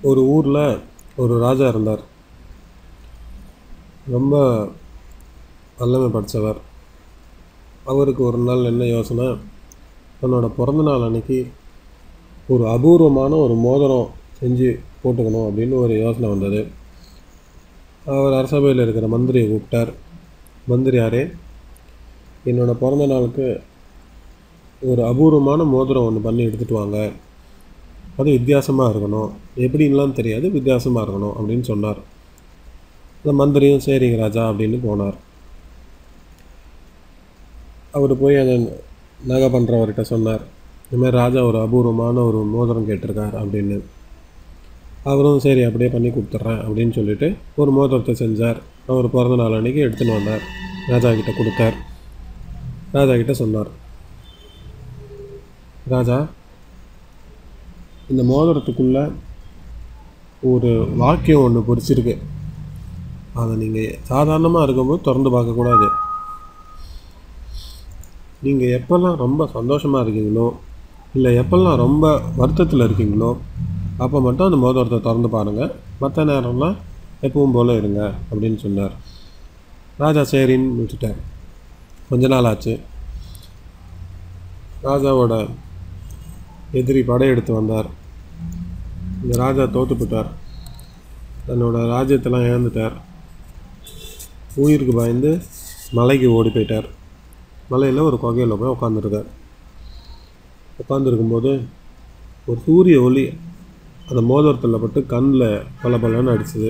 ஒரு ஊரில் ஒரு ராஜா இருந்தார். ரொம்ப வல்லமை படித்தவர். அவருக்கு ஒரு நாள் என்ன யோசனை, தன்னோட பிறந்த நாள் அன்னைக்கு ஒரு அபூர்வமான ஒரு மோதிரம் செஞ்சு போட்டுக்கணும் அப்படின்னு ஒரு யோசனை வந்தது. அவர் அரசபையில் இருக்கிற மந்திரியை கூப்பிட்டார். மந்திரியாரே, என்னோட பிறந்த நாளுக்கு ஒரு அபூர்வமான மோதிரம் ஒன்று பண்ணி எடுத்துகிட்டு வாங்க. அது வித்தியாசமாக இருக்கணும், எப்படின்லாம் தெரியாது, வித்தியாசமாக இருக்கணும் அப்படின்னு சொன்னார். அந்த மந்திரியும் சரிங்க ராஜா அப்படின்னு போனார். அவர் போய் அந்த நகை பண்ணுறவர்கிட்ட சொன்னார், இந்தமாதிரி ராஜா ஒரு அபூர்வமான ஒரு மோதிரம் கேட்டிருக்கார் அப்படின்னு. அவரும் சரி அப்படியே பண்ணி கொடுத்துட்றேன் அப்படின்னு சொல்லிட்டு ஒரு மோதிரத்தை செஞ்சார். அவர் பிறந்த நாள் அன்றைக்கி எடுத்துன்னு வந்தார். ராஜா கிட்ட கொடுத்தார். ராஜா கிட்ட சொன்னார், ராஜா, இந்த மோதிரத்துக்குள்ளே ஒரு வாக்கியம் ஒன்று பொறிச்சிருக்கு. அதை நீங்கள் சாதாரணமாக இருக்கும்போது திறந்து பார்க்கக்கூடாது. நீங்கள் எப்போல்லாம் ரொம்ப சந்தோஷமாக இருக்கீங்களோ, இல்லை எப்போல்லாம் ரொம்ப வருத்தத்தில் இருக்கீங்களோ, அப்போ மட்டும் அந்த மோதிரத்தை திறந்து பாருங்கள். மற்ற நேரம்லாம் எப்பவும் போல் இருங்க அப்படின்னு சொன்னார். ராஜா சரின்னு விட்டுட்டார். கொஞ்ச நாள் ஆச்சு. ராஜாவோட எதிரி படையெடுத்து வந்தார். இந்த ராஜா தோற்றுப்பட்டார். தன்னோட ராஜ்யத்தெல்லாம் இழந்துட்டார். உயிருக்கு பயந்து மலைக்கு ஓடி போயிட்டார். மலையில் ஒரு குகையில் போய் உட்காந்துருக்கும்போது ஒரு சூரிய ஒளி அந்த மோதிரத்தில் பட்டு கண்ணில் பலன்னு அடிச்சுது.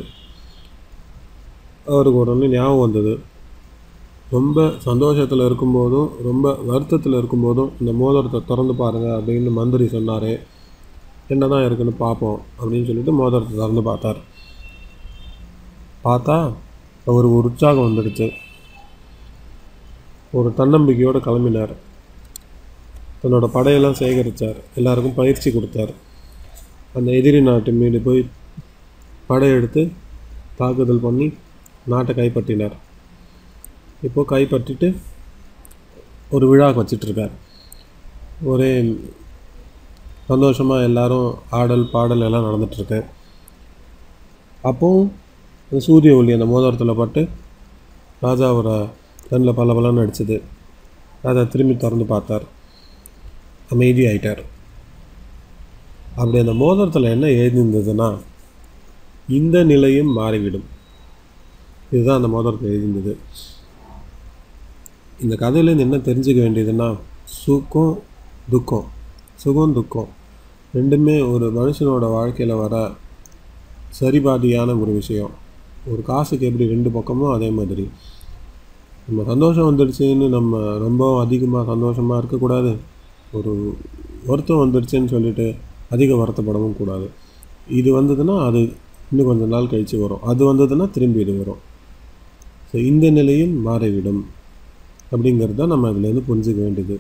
அவருக்கு உடனே ஞாபகம் வந்தது, ரொம்ப சந்தோஷத்தில் இருக்கும்போதும் ரொம்ப வருத்தத்தில் இருக்கும்போதும் இந்த மோதிரத்தை திறந்து பாருங்கள் அப்படின்னு மந்திரி சொன்னார். என்ன தான் இருக்குன்னு பார்ப்போம் அப்படின்னு சொல்லிட்டு மோதிரத்தை திறந்து பார்த்தா அவருக்கு ஒரு உற்சாகம் வந்துடுச்சு. ஒரு தன்னம்பிக்கையோடு கிளம்பினார். தன்னோட படையெல்லாம் சேகரித்தார். எல்லாருக்கும் பயிற்சி கொடுத்தார். அந்த எதிரி நாட்டு மீது போய் படையெடுத்து தாக்குதல் பண்ணி நாட்டை கைப்பற்றினார். இப்போது கைப்பற்றிட்டு ஒரு விழா வச்சிட்ருக்கார். ஒரே சந்தோஷமாக எல்லோரும் ஆடல் பாடல் எல்லாம் நடந்துகிட்ருக்கு. அப்போது சூரிய ஒளி அந்த மோதிரத்தில் பட்டு ராஜாவோட கண்ணில் பலன்னு அடிச்சுது. ராஜா திரும்பி திறந்து பார்த்தார். அமைதி ஆயிட்டார். அப்படி அந்த மோதிரத்தில் என்ன எழுதியிருந்ததுன்னா, இந்த நிலையும் மாறிவிடும். இதுதான் அந்த மோதிரத்தில் எழுதியிருந்தது. இந்த கதையிலேருந்து என்ன தெரிஞ்சுக்க வேண்டியதுன்னா, சுகம் துக்கம் ரெண்டுமே ஒரு மனுஷனோட வாழ்க்கையில் வர சரிபாதியான ஒரு விஷயம். ஒரு காசுக்கு எப்படி ரெண்டு பக்கமோ அதே மாதிரி நம்ம சந்தோஷம் வந்துடுச்சுன்னு நம்ம ரொம்ப அதிகமாக சந்தோஷமாக இருக்கக்கூடாது. ஒரு வருத்தம் வந்துடுச்சுன்னு சொல்லிட்டு அதிக வருத்தப்படவும் கூடாது. இது வந்ததுன்னா அது இன்னும் கொஞ்சம் நாள் கழித்து வரும், அது வந்ததுன்னா திரும்பி இது வரும். ஸோ இந்த நிலையும் மாறிவிடும் அப்படிங்கிறது தான் நம்ம இதுலேருந்து புரிஞ்சுக்க வேண்டியது.